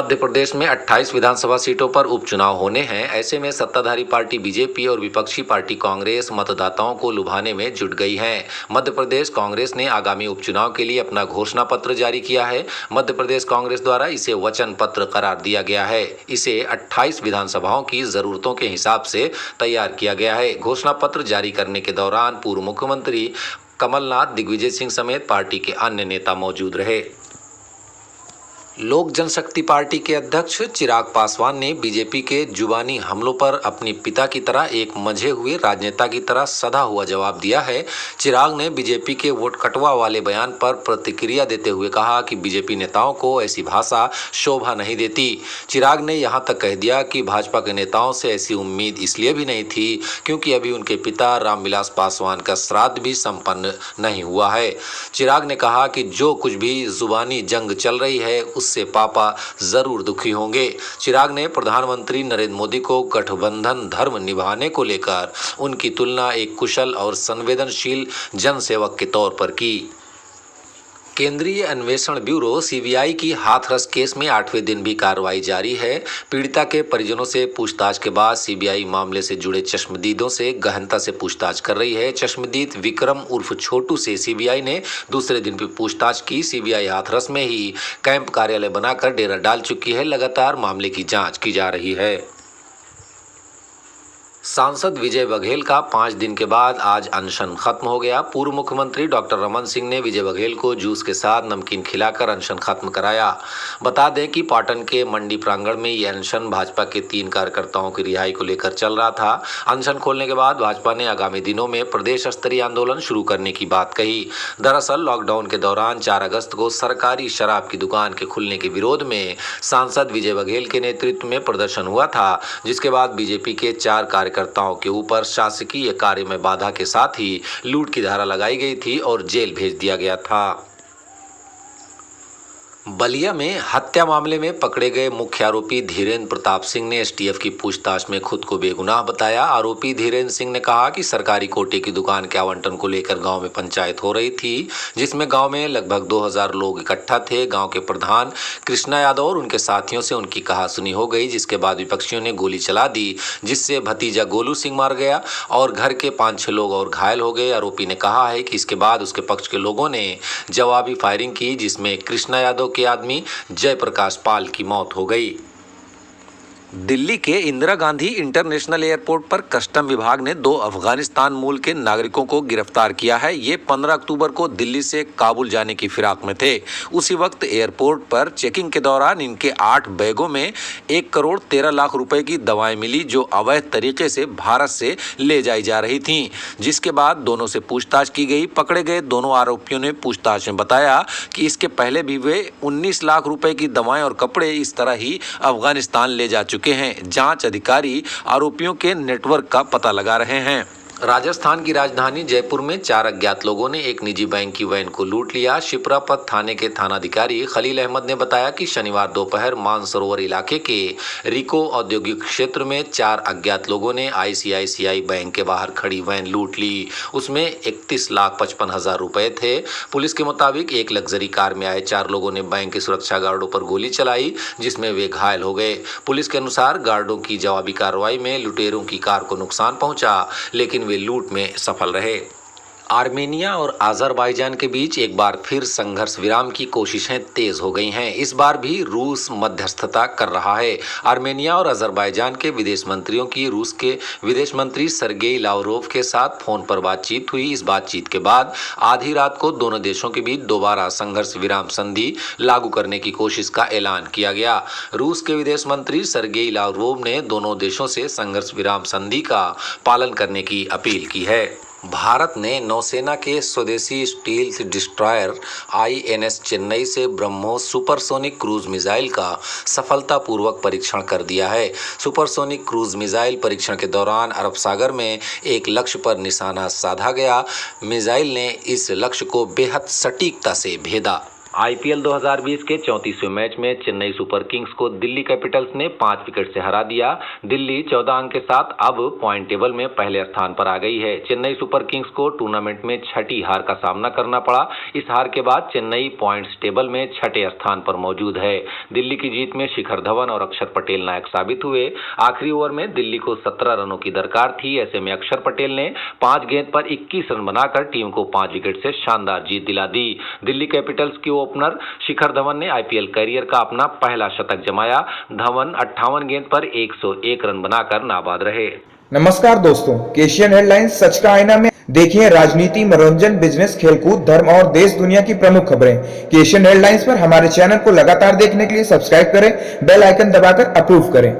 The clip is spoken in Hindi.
मध्य प्रदेश में 28 विधानसभा सीटों पर उपचुनाव होने हैं। ऐसे में सत्ताधारी पार्टी बीजेपी और विपक्षी पार्टी कांग्रेस मतदाताओं को लुभाने में जुट गई है। मध्य प्रदेश कांग्रेस ने आगामी उपचुनाव के लिए अपना घोषणा पत्र जारी किया है। मध्य प्रदेश कांग्रेस द्वारा इसे वचन पत्र करार दिया गया है। इसे 28 विधानसभाओं की जरूरतों के हिसाब से तैयार किया गया है। घोषणा पत्र जारी करने के दौरान पूर्व मुख्यमंत्री कमलनाथ, दिग्विजय सिंह समेत पार्टी के अन्य नेता मौजूद रहे। लोक जनशक्ति पार्टी के अध्यक्ष चिराग पासवान ने बीजेपी के जुबानी हमलों पर अपने पिता की तरह एक मंझे हुए राजनेता की तरह सधा हुआ जवाब दिया है। चिराग ने बीजेपी के वोट कटवा वाले बयान पर प्रतिक्रिया देते हुए कहा कि बीजेपी नेताओं को ऐसी भाषा शोभा नहीं देती। चिराग ने यहां तक कह दिया कि भाजपा के नेताओं से ऐसी उम्मीद इसलिए भी नहीं थी क्योंकि अभी उनके पिता रामविलास पासवान का श्राद्ध भी संपन्न नहीं हुआ है। चिराग ने कहा कि जो कुछ भी जुबानी जंग चल रही है उससे पापा जरूर दुखी होंगे। चिराग ने प्रधानमंत्री नरेंद्र मोदी को गठबंधन धर्म निभाने को लेकर उनकी तुलना एक कुशल और संवेदनशील जनसेवक के तौर पर की। केंद्रीय अन्वेषण ब्यूरो सीबीआई की हाथरस केस में 8वें दिन भी कार्रवाई जारी है। पीड़िता के परिजनों से पूछताछ के बाद सीबीआई मामले से जुड़े चश्मदीदों से गहनता से पूछताछ कर रही है। चश्मदीद विक्रम उर्फ छोटू से सीबीआई ने दूसरे दिन भी पूछताछ की। सीबीआई हाथरस में ही कैंप कार्यालय बनाकर डेरा डाल चुकी है। लगातार मामले की जाँच की जा रही है। सांसद विजय बघेल का 5 दिन के बाद आज अनशन खत्म हो गया। पूर्व मुख्यमंत्री डॉक्टर रमन सिंह ने विजय बघेल को जूस के साथ नमकीन खिलाकर अनशन खत्म कराया। बता दें कि पाटन के मंडी प्रांगण में ये अनशन भाजपा के 3 कार्यकर्ताओं की रिहाई को लेकर चल रहा था। अनशन खोलने के बाद भाजपा ने आगामी दिनों में प्रदेश स्तरीय आंदोलन शुरू करने की बात कही। दरअसल लॉकडाउन के दौरान 4 अगस्त को सरकारी शराब की दुकान के खुलने के विरोध में सांसद विजय बघेल के नेतृत्व में प्रदर्शन हुआ था, जिसके बाद बीजेपी के 4 कार्यकर्ताओं के ऊपर शासकीय कार्य में बाधा के साथ ही लूट की धारा लगाई गई थी और जेल भेज दिया गया था। बलिया में हत्या मामले में पकड़े गए मुख्य आरोपी धीरेन्द्र प्रताप सिंह ने एसटीएफ की पूछताछ में खुद को बेगुनाह बताया। आरोपी धीरेन्द्र सिंह ने कहा कि सरकारी कोटे की दुकान के आवंटन को लेकर गांव में पंचायत हो रही थी, जिसमें गांव में लगभग 2000 लोग इकट्ठा थे। गांव के प्रधान कृष्णा यादव और उनके साथियों से उनकी कहासुनी हो गई, जिसके बाद विपक्षियों ने गोली चला दी, जिससे भतीजा गोलू सिंह मार गया और घर के 5-6 लोग और घायल हो गए। आरोपी ने कहा है कि इसके बाद उसके पक्ष के लोगों ने जवाबी फायरिंग की, जिसमें कृष्णा यादव के आदमी जयप्रकाश पाल की मौत हो गई। दिल्ली के इंदिरा गांधी इंटरनेशनल एयरपोर्ट पर कस्टम विभाग ने 2 अफगानिस्तान मूल के नागरिकों को गिरफ्तार किया है। ये 15 अक्टूबर को दिल्ली से काबुल जाने की फिराक में थे। उसी वक्त एयरपोर्ट पर चेकिंग के दौरान इनके 8 बैगों में 1 करोड़ 13 लाख रुपए की दवाएं मिली, जो अवैध तरीके से भारत से ले जाई जा रही थीं, जिसके बाद दोनों से पूछताछ की गई। पकड़े गए दोनों आरोपियों ने पूछताछ में बताया कि इसके पहले भी वे 19 लाख रुपए की दवाएं और कपड़े इस तरह ही अफगानिस्तान ले जा चुके हैं। जांच अधिकारी आरोपियों के नेटवर्क का पता लगा रहे हैं। राजस्थान की राजधानी जयपुर में 4 अज्ञात लोगों ने एक निजी बैंक की वैन को लूट लिया। शिप्रापत थाने के थानाधिकारी खलील अहमद ने बताया कि शनिवार दोपहर मानसरोवर इलाके के रिको औद्योगिक क्षेत्र में 4 अज्ञात लोगों ने आईसीआईसीआई बैंक के बाहर खड़ी वैन लूट ली। उसमें 31,55,000 रुपए थे। पुलिस के मुताबिक एक लग्जरी कार में आए 4 लोगों ने बैंक के सुरक्षा गार्डों पर गोली चलाई, जिसमें वे घायल हो गए। पुलिस के अनुसार गार्डों की जवाबी कार्रवाई में लुटेरों की कार को नुकसान पहुंचा, लेकिन वे लूट में सफल रहे। आर्मेनिया और अजरबैजान के बीच एक बार फिर संघर्ष विराम की कोशिशें तेज हो गई हैं। इस बार भी रूस मध्यस्थता कर रहा है। आर्मेनिया और अजरबैजान के विदेश मंत्रियों की रूस के विदेश मंत्री सर्गेई लावरोव के साथ फोन पर बातचीत हुई। इस बातचीत के बाद आधी रात को दोनों देशों के बीच दोबारा संघर्ष विराम संधि लागू करने की कोशिश का ऐलान किया गया। रूस के विदेश मंत्री सर्गेई लावरोव ने दोनों देशों से संघर्ष विराम संधि का पालन करने की अपील की है। भारत ने नौसेना के स्वदेशी स्टील्थ डिस्ट्रॉयर आईएनएस चेन्नई से ब्रह्मोस सुपरसोनिक क्रूज मिसाइल का सफलतापूर्वक परीक्षण कर दिया है। सुपरसोनिक क्रूज मिसाइल परीक्षण के दौरान अरब सागर में एक लक्ष्य पर निशाना साधा गया। मिसाइल ने इस लक्ष्य को बेहद सटीकता से भेदा। आईपीएल 2020 के 34वें मैच में चेन्नई सुपर किंग्स को दिल्ली कैपिटल्स ने 5 विकेट से हरा दिया। दिल्ली 14 अंक के साथ अब पॉइंट टेबल में पहले स्थान पर आ गई है। चेन्नई सुपर किंग्स को टूर्नामेंट में छठी हार का सामना करना पड़ा। इस हार के बाद चेन्नई पॉइंट्स टेबल में छठे स्थान पर मौजूद है। दिल्ली की जीत में शिखर धवन और अक्षर पटेल नायक साबित हुए। आखिरी ओवर में दिल्ली को 17 रनों की दरकार थी। ऐसे में अक्षर पटेल ने 5 गेंद पर 21 रन बनाकर टीम को 5 विकेट से शानदार जीत दिला दी। दिल्ली कैपिटल्स की ओपनर शिखर धवन ने आईपीएल करियर का अपना पहला शतक जमाया। धवन 58 गेंद पर 101 रन बनाकर नाबाद रहे। नमस्कार दोस्तों, एशियन हेडलाइंस सच का आईना में देखिए राजनीति, मनोरंजन, बिजनेस, खेलकूद, धर्म और देश दुनिया की प्रमुख खबरें। एशियन हेडलाइंस पर हमारे चैनल को लगातार देखने के लिए सब्सक्राइब करें, बेल आइकन दबाकर अप्रूव करें।